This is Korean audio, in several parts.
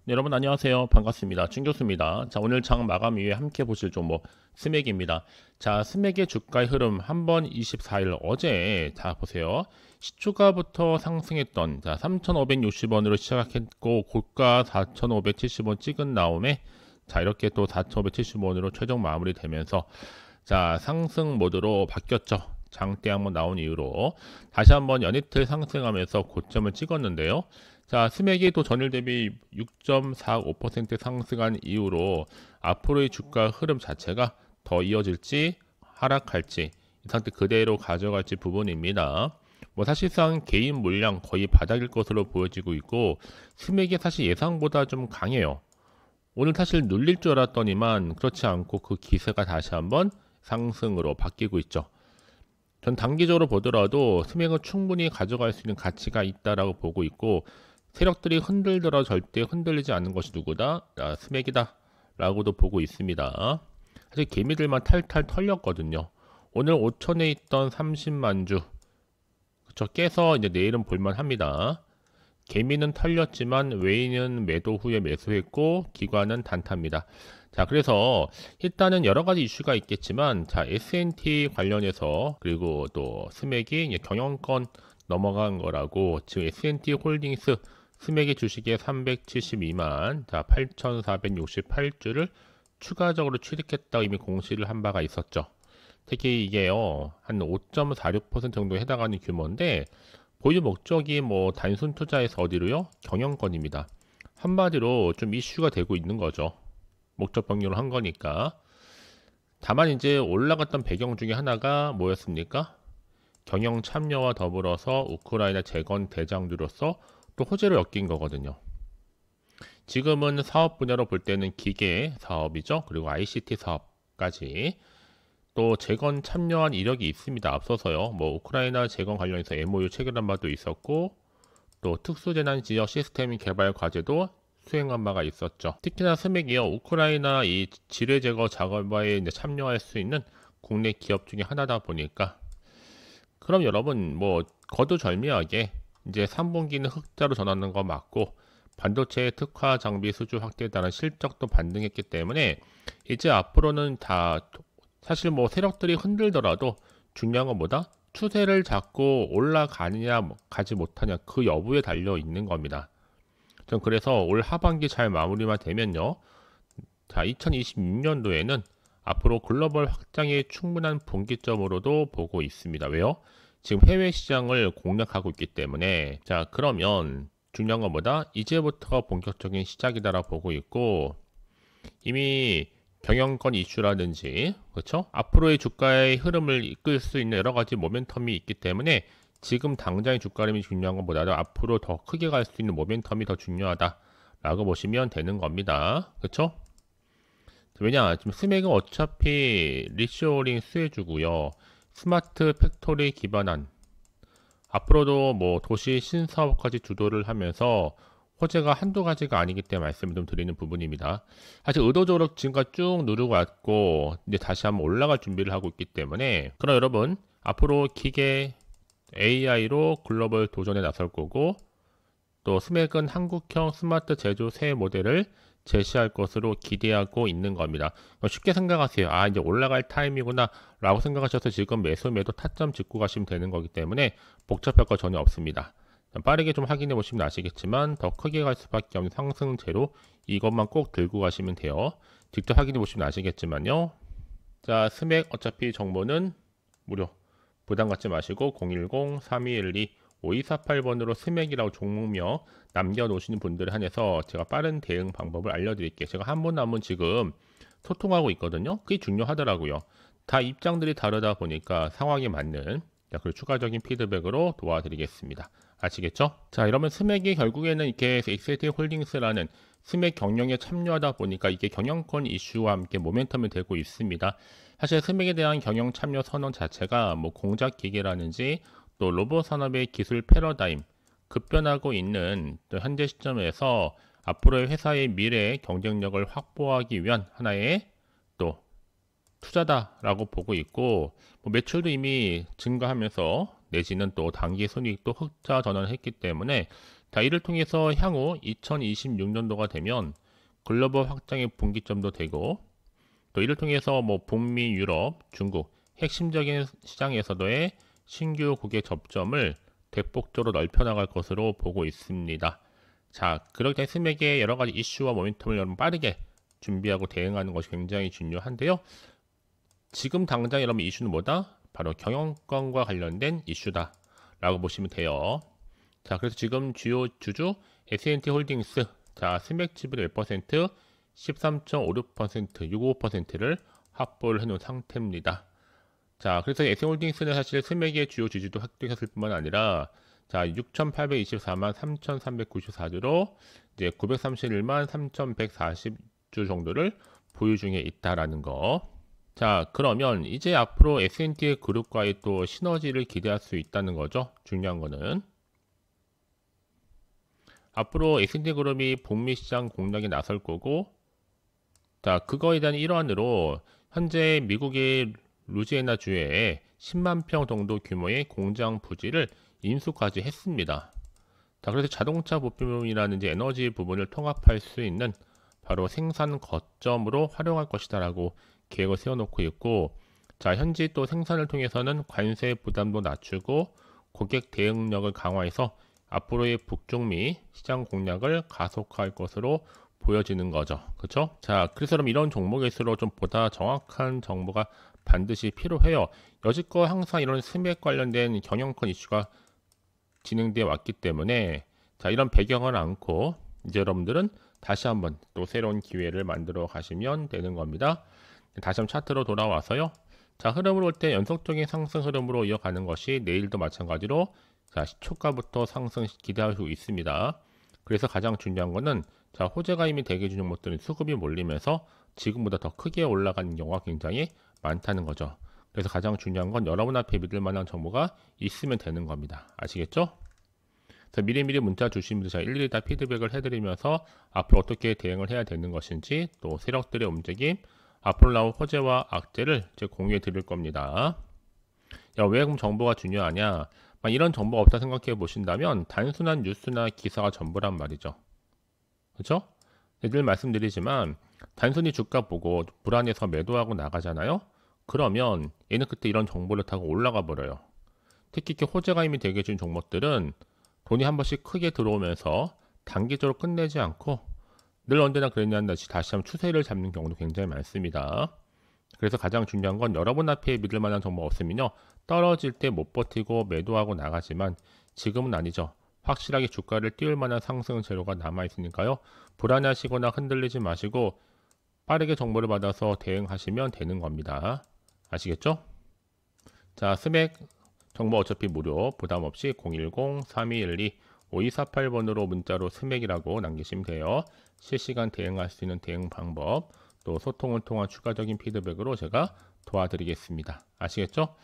네, 여러분 안녕하세요. 반갑습니다. 충교수입니다. 자, 오늘 장 마감 이후에 함께 보실 종목 스맥입니다. 자, 스맥의 주가의 흐름 한번 24일 어제 자 보세요. 시초가부터 상승했던 자 3,560원으로 시작했고 고가 4,570원 찍은 다음에 자 이렇게 또 4,570원으로 최종 마무리되면서 자 상승 모드로 바뀌었죠. 장대 한번 나온 이후로 다시 한번 연이틀 상승하면서 고점을 찍었는데요. 자, 스맥이 또 전일 대비 6.45% 상승한 이후로 앞으로의 주가 흐름 자체가 더 이어질지 하락할지 이 상태 그대로 가져갈지 부분입니다. 뭐 사실상 개인 물량 거의 바닥일 것으로 보여지고 있고 스맥이 사실 예상보다 좀 강해요. 오늘 사실 눌릴 줄 알았더니만 그렇지 않고 그 기세가 다시 한번 상승으로 바뀌고 있죠. 전 단기적으로 보더라도 스맥은 충분히 가져갈 수 있는 가치가 있다라고 보고 있고 세력들이 흔들더라도 절대 흔들리지 않는 것이 누구다? 스맥이다 라고도 보고 있습니다. 사실 개미들만 탈탈 털렸거든요. 오늘 5천에 있던 30만 주 그쵸 깨서 이제 내일은 볼만 합니다. 개미는 털렸지만 외인은 매도 후에 매수했고 기관은 단타입니다. 자, 그래서 일단은 여러 가지 이슈가 있겠지만 자, S&T 관련해서 그리고 또 스맥이 이제 경영권 넘어간 거라고 지금 S&T 홀딩스 스맥의 주식에 372만 자 8,468주를 추가적으로 취득했다고 이미 공시를 한 바가 있었죠. 특히 이게요 한 5.46% 정도에 해당하는 규모인데 보유 목적이 뭐 단순 투자에서 어디로요? 경영권입니다. 한마디로 좀 이슈가 되고 있는 거죠. 목적 변경을 한 거니까. 다만 이제 올라갔던 배경 중에 하나가 뭐였습니까? 경영 참여와 더불어서 우크라이나 재건 대장주로서 또 호재로 엮인 거거든요. 지금은 사업 분야로 볼 때는 기계 사업이죠. 그리고 ICT 사업까지 또 재건 참여한 이력이 있습니다. 앞서서요. 뭐 우크라이나 재건 관련해서 MOU 체결한 바도 있었고 또 특수재난 지역 시스템 개발 과제도 수행한 바가 있었죠. 특히나 스맥이요. 우크라이나 이 지뢰 제거 작업에 이제 참여할 수 있는 국내 기업 중에 하나다 보니까 그럼 여러분 뭐 거두절미하게 이제 3분기는 흑자로 전환하는 거 맞고 반도체 특화 장비 수주 확대에 따른 실적도 반등했기 때문에 이제 앞으로는 다 사실 뭐 세력들이 흔들더라도 중요한 건 뭐다? 추세를 잡고 올라가느냐 가지 못하냐 그 여부에 달려 있는 겁니다. 전 그래서 올 하반기 잘 마무리만 되면요. 자, 2026년도에는 앞으로 글로벌 확장에 충분한 분기점으로도 보고 있습니다. 왜요? 지금 해외 시장을 공략하고 있기 때문에 자, 그러면 중요한 건 뭐다? 이제부터가 본격적인 시작이다라고 보고 있고 이미 경영권 이슈라든지 그렇죠? 앞으로의 주가의 흐름을 이끌 수 있는 여러 가지 모멘텀이 있기 때문에 지금 당장의 주가 흐름이 중요한 것보다도 앞으로 더 크게 갈 수 있는 모멘텀이 더 중요하다라고 보시면 되는 겁니다. 그렇죠? 왜냐 지금 스맥은 어차피 리쇼링 수혜주고요. 스마트 팩토리 기반한 앞으로도 뭐 도시 신사업까지 주도를 하면서 호재가 한두 가지가 아니기 때문에 말씀을 좀 드리는 부분입니다. 사실 의도적으로 지금까지 쭉 누르고 왔고 이제 다시 한번 올라갈 준비를 하고 있기 때문에 그럼 여러분 앞으로 기계 AI로 글로벌 도전에 나설 거고 또 스맥은 한국형 스마트 제조 새 모델을 제시할 것으로 기대하고 있는 겁니다. 쉽게 생각하세요. 아 이제 올라갈 타임이구나 라고 생각하셔서 지금 매도 타점 짚고 가시면 되는 거기 때문에 복잡할 거 전혀 없습니다. 빠르게 좀 확인해 보시면 아시겠지만 더 크게 갈 수밖에 없는 상승세로 이것만 꼭 들고 가시면 돼요. 직접 확인해 보시면 아시겠지만요. 자 스맥 어차피 정보는 무료 부담 갖지 마시고 010-3212-5248번으로 스맥이라고 종목명 남겨놓으시는 분들에 한해서 제가 빠른 대응 방법을 알려드릴게요. 제가 한 분 한 분 지금 소통하고 있거든요. 그게 중요하더라고요. 다 입장들이 다르다 보니까 상황에 맞는 그리고 추가적인 피드백으로 도와드리겠습니다. 아시겠죠? 자, 이러면 스맥이 결국에는 이렇게 XLT 홀딩스라는 스맥 경영에 참여하다 보니까 이게 경영권 이슈와 함께 모멘텀이 되고 있습니다. 사실 스맥에 대한 경영 참여 선언 자체가 뭐 공작 기계라든지 또 로봇 산업의 기술 패러다임 급변하고 있는 또 현재 시점에서 앞으로의 회사의 미래 경쟁력을 확보하기 위한 하나의 또 투자다라고 보고 있고 뭐 매출도 이미 증가하면서 내지는 또 단기 손익도 흑자 전환했기 때문에 자, 이를 통해서 향후 2026년도가 되면 글로벌 확장의 분기점도 되고, 또 이를 통해서 뭐 북미, 유럽, 중국 핵심적인 시장에서도의 신규 고객 접점을 대폭적으로 넓혀 나갈 것으로 보고 있습니다. 자, 그렇기 때문에 스맥의 여러 가지 이슈와 모멘텀을 여러분 빠르게 준비하고 대응하는 것이 굉장히 중요한데요. 지금 당장 여러분 이슈는 뭐다? 바로 경영권과 관련된 이슈다 라고 보시면 돼요. 자, 그래서 지금 주요 주주 S&T 홀딩스, 자, 스맥 지분의 몇 퍼센트? 13.56%, 65%를 확보를 해놓은 상태입니다. 자, 그래서 S&T 홀딩스는 사실 스맥의 주요 주주도 획득했을 뿐만 아니라, 자, 6,824만 3,394주로 이제 931만 3,140주 정도를 보유 중에 있다라는 거. 자, 그러면 이제 앞으로 S&T 그룹과의 또 시너지를 기대할 수 있다는 거죠. 중요한 거는. 앞으로 S&T 그룹이 북미 시장 공략에 나설 거고, 자, 그거에 대한 일환으로 현재 미국의 루지애나 주에 10만 평 정도 규모의 공장 부지를 인수까지 했습니다. 자, 그래서 자동차 부품이라든지 에너지 부분을 통합할 수 있는 바로 생산 거점으로 활용할 것이다라고 계획을 세워놓고 있고, 자, 현재 또 생산을 통해서는 관세 부담도 낮추고 고객 대응력을 강화해서 앞으로의 북중미 시장 공략을 가속화할 것으로 보여지는 거죠. 그렇죠? 자, 그래서 그럼 이런 종목일수록 좀 보다 정확한 정보가 반드시 필요해요. 여지껏 항상 이런 스맥 관련된 경영권 이슈가 진행되어 왔기 때문에, 자, 이런 배경을 안고 이제 여러분들은 다시 한번 또 새로운 기회를 만들어 가시면 되는 겁니다. 다시 한번 차트로 돌아와서요. 자, 흐름을 볼 때 연속적인 상승 흐름으로 이어가는 것이 내일도 마찬가지로, 자, 시초가부터 상승 기대할 수 있습니다. 그래서 가장 중요한 거는, 자, 호재가 이미 대기 중 종목들은 수급이 몰리면서 지금보다 더 크게 올라가는 경우가 굉장히 많다는 거죠. 그래서 가장 중요한 건 여러분 앞에 믿을 만한 정보가 있으면 되는 겁니다. 아시겠죠? 그래서 미리미리 문자 주신 분들 제가 일일이 다 피드백을 해드리면서 앞으로 어떻게 대응을 해야 되는 것인지, 또 세력들의 움직임, 앞으로 나올 호재와 악재를 이제 공유해 드릴 겁니다. 야, 왜 그럼 정보가 중요하냐? 이런 정보가 없다 생각해 보신다면 단순한 뉴스나 기사가 전부란 말이죠. 그렇죠? 늘 말씀드리지만 단순히 주가 보고 불안해서 매도하고 나가잖아요. 그러면 얘는 그때 이런 정보를 타고 올라가 버려요. 특히 이렇게 호재가 이미 되게 준 종목들은 돈이 한 번씩 크게 들어오면서 단기적으로 끝내지 않고 늘 언제나 그랬냐는 듯이 다시 한번 추세를 잡는 경우도 굉장히 많습니다. 그래서 가장 중요한 건 여러분 앞에 믿을 만한 정보가 없으면요, 떨어질 때 못 버티고 매도하고 나가지만 지금은 아니죠. 확실하게 주가를 띄울 만한 상승 재료가 남아있으니까요, 불안해하시거나 흔들리지 마시고 빠르게 정보를 받아서 대응하시면 되는 겁니다. 아시겠죠? 자, 스맥 정보 어차피 무료, 부담 없이 010-3212-5248번으로 문자로 스맥이라고 남기시면 돼요. 실시간 대응할 수 있는 대응 방법, 또 소통을 통한 추가적인 피드백으로 제가 도와드리겠습니다. 아시겠죠?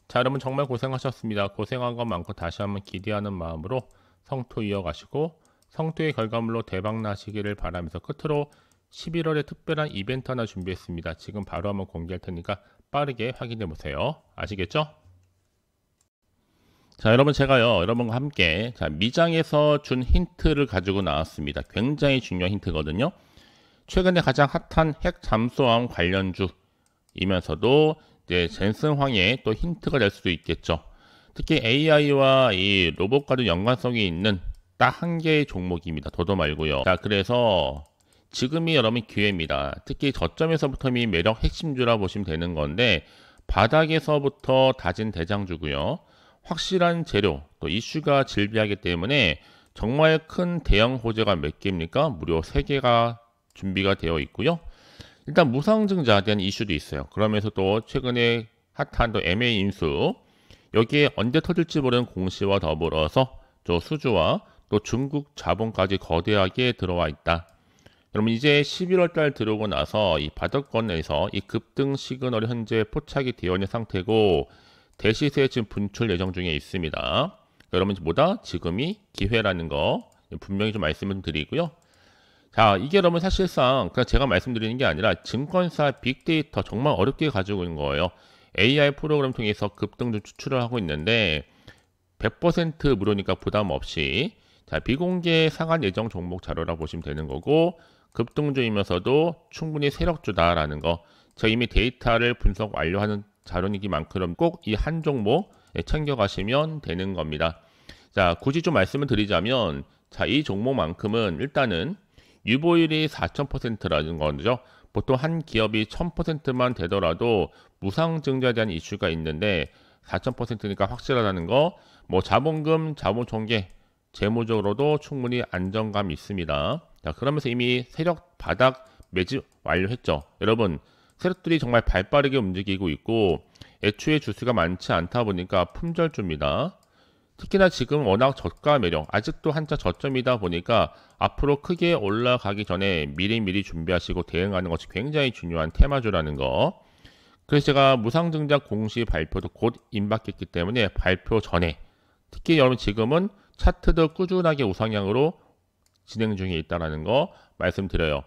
자, 여러분 정말 고생하셨습니다. 고생한 것 많고 다시 한번 기대하는 마음으로 성토 이어가시고 성토의 결과물로 대박 나시기를 바라면서 끝으로 11월에 특별한 이벤트 하나 준비했습니다. 지금 바로 한번 공개할 테니까 빠르게 확인해 보세요. 아시겠죠? 자, 여러분 제가요 여러분과 함께, 자, 미장에서 준 힌트를 가지고 나왔습니다. 굉장히 중요한 힌트거든요. 최근에 가장 핫한 핵 잠수함 관련주이면서도 이제 젠슨황의 또 힌트가 될 수도 있겠죠. 특히 AI와 이 로봇과도 연관성이 있는 딱 한 개의 종목입니다. 더도 말고요. 자, 그래서 지금이 여러분 기회입니다. 특히 저점에서부터 이 매력 핵심주라 보시면 되는 건데, 바닥에서부터 다진 대장주고요. 확실한 재료, 또 이슈가 질비하기 때문에 정말 큰 대형 호재가 몇 개입니까? 무려 3개가 준비가 되어 있고요. 일단 무상증자에 대한 이슈도 있어요. 그러면서 또 최근에 핫한 또 M&A 인수, 여기에 언제 터질지 모르는 공시와 더불어서 또 수주와 또 중국 자본까지 거대하게 들어와 있다. 여러분 이제 11월 달 들어오고 나서 이 바닥권에서 이 급등 시그널이 현재 포착이 되어 있는 상태고, 대시세 지금 분출 예정 중에 있습니다. 여러분 뭐다? 지금이 기회라는 거 분명히 좀 말씀을 드리고요. 자, 이게 여러분 사실상 그냥 제가 말씀드리는 게 아니라 증권사 빅데이터 정말 어렵게 가지고 있는 거예요. AI 프로그램 통해서 급등 좀 추출을 하고 있는데 100% 무료니까 부담 없이, 자, 자, 비공개 상한 예정 종목 자료라고 보시면 되는 거고, 급등주이면서도 충분히 세력주다라는 거, 제가 이미 데이터를 분석 완료하는 자료이기만큼 꼭 이 한 종목 챙겨가시면 되는 겁니다. 자, 굳이 좀 말씀을 드리자면, 자, 이 종목만큼은 일단은 유보율이 4000%라는 거죠. 보통 한 기업이 1000%만 되더라도 무상증자에 대한 이슈가 있는데 4000%니까 확실하다는 거, 뭐 자본금, 자본총계, 재무적으로도 충분히 안정감이 있습니다. 자, 그러면서 이미 세력 바닥 매집 완료했죠. 여러분, 세력들이 정말 발빠르게 움직이고 있고 애초에 주수가 많지 않다 보니까 품절주입니다. 특히나 지금 워낙 저가 매력, 아직도 한차 저점이다 보니까 앞으로 크게 올라가기 전에 미리미리 준비하시고 대응하는 것이 굉장히 중요한 테마주라는 거. 그래서 제가 무상증자 공시 발표도 곧 임박했기 때문에 발표 전에, 특히 여러분 지금은 차트도 꾸준하게 우상향으로 진행 중에 있다는 거 말씀드려요.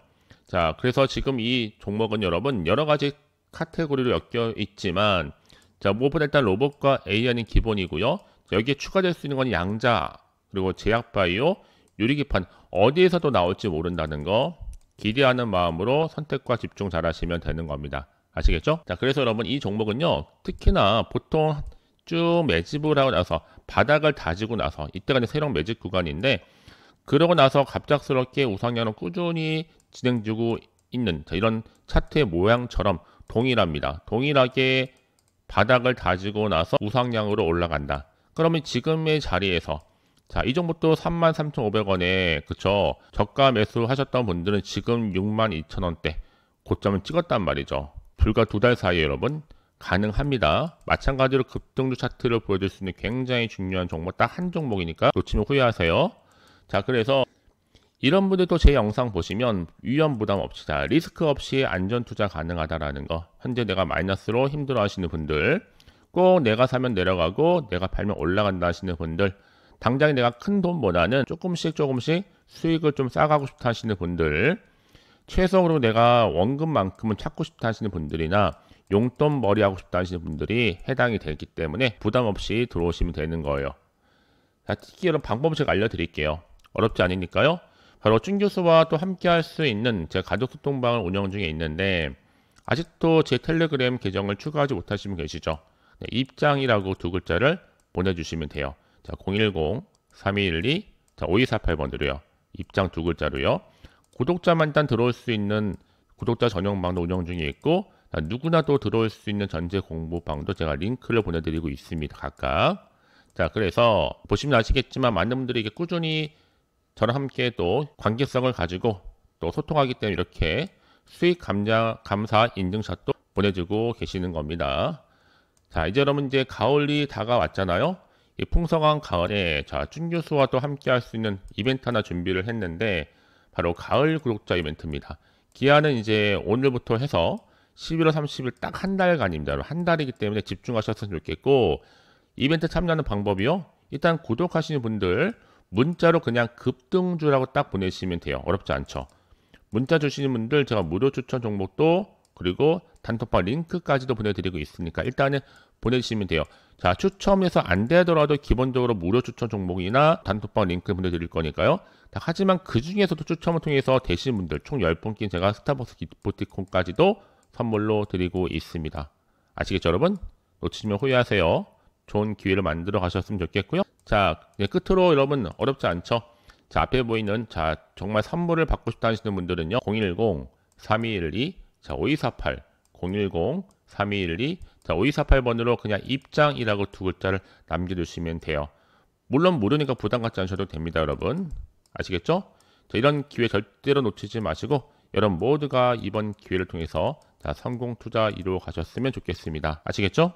자, 그래서 지금 이 종목은 여러분 여러 가지 카테고리로 엮여 있지만, 자, 무엇보다 일단 로봇과 AI는 기본이고요. 자, 여기에 추가될 수 있는 건 양자, 그리고 제약바이오, 유리기판, 어디에서도 나올지 모른다는 거 기대하는 마음으로 선택과 집중 잘 하시면 되는 겁니다. 아시겠죠? 자, 그래서 여러분 이 종목은요, 특히나 보통 쭉 매집을 하고 나서 바닥을 다지고 나서 이때가 이제 세력 매집 구간인데, 그러고 나서 갑작스럽게 우상향으로 꾸준히 진행되고 있는, 자, 이런 차트의 모양처럼 동일합니다. 동일하게 바닥을 다지고 나서 우상향으로 올라간다. 그러면 지금의 자리에서, 자, 이 종목도 33,500원에 그쵸, 저가 매수 하셨던 분들은 지금 62,000원대 고점을 찍었단 말이죠. 불과 2달 사이에 여러분 가능합니다. 마찬가지로 급등주 차트를 보여줄 수 있는 굉장히 중요한 종목, 딱 한 종목이니까 놓치면 후회하세요. 자, 그래서 이런 분들도 제 영상 보시면 위험 부담 없이, 자, 리스크 없이 안전 투자 가능하다라는 거, 현재 내가 마이너스로 힘들어 하시는 분들, 꼭 내가 사면 내려가고 내가 팔면 올라간다 하시는 분들, 당장 내가 큰 돈보다는 조금씩 수익을 좀 싸가고 싶다 하시는 분들, 최소로 내가 원금만큼은 찾고 싶다 하시는 분들이나 용돈 벌이 하고 싶다 하시는 분들이 해당이 되기 때문에 부담 없이 들어오시면 되는 거예요. 자, 특히 이런 방법을 제가 알려드릴게요. 어렵지 않으니까요. 바로 준 교수와 또 함께 할 수 있는 제 가족 소통방을 운영 중에 있는데, 아직도 제 텔레그램 계정을 추가하지 못하시면 계시죠? 네, 입장이라고 2글자를 보내주시면 돼요. 자, 010-3212, 자, 5248번으로요. 입장 2글자로요. 구독자만 일단 들어올 수 있는 구독자 전용방도 운영 중에 있고, 자, 누구나 또 들어올 수 있는 전체 공부방도 제가 링크를 보내드리고 있습니다. 각각. 자, 그래서 보시면 아시겠지만 많은 분들이 이게 꾸준히 저랑 함께 또 관계성을 가지고 또 소통하기 때문에 이렇게 수익 감사 인증샷도 보내주고 계시는 겁니다. 자, 이제 여러분 이제 가을이 다가왔잖아요. 이 풍성한 가을에, 자, 준 교수와 또 함께 할 수 있는 이벤트 하나 준비를 했는데, 바로 가을 구독자 이벤트입니다. 기한은 이제 오늘부터 해서 11월 30일 딱 한 달간입니다. 한 달이기 때문에 집중하셨으면 좋겠고, 이벤트 참여하는 방법이요, 일단 구독하시는 분들 문자로 그냥 급등주라고 딱 보내시면 돼요. 어렵지 않죠? 문자 주시는 분들 제가 무료 추천 종목도, 그리고 단톡방 링크까지도 보내드리고 있으니까 일단은 보내주시면 돼요. 자, 추첨해서 안 되더라도 기본적으로 무료 추천 종목이나 단톡방 링크 보내드릴 거니까요. 자, 하지만 그 중에서도 추첨을 통해서 되신 분들 총 10분께 제가 스타벅스 기프티콘까지도 선물로 드리고 있습니다. 아시겠죠, 여러분? 놓치시면 후회하세요. 좋은 기회를 만들어 가셨으면 좋겠고요. 자, 끝으로 여러분 어렵지 않죠? 자, 앞에 보이는, 자, 정말 선물을 받고 싶다 하시는 분들은요, 010-3212, 자, 5248, 010-3212, 자, 5248번으로 그냥 입장이라고 2글자를 남겨주시면 돼요. 물론 무료니까 부담 갖지 않으셔도 됩니다, 여러분. 아시겠죠? 자, 이런 기회 절대로 놓치지 마시고 여러분 모두가 이번 기회를 통해서, 자, 성공 투자 이루어 가셨으면 좋겠습니다. 아시겠죠?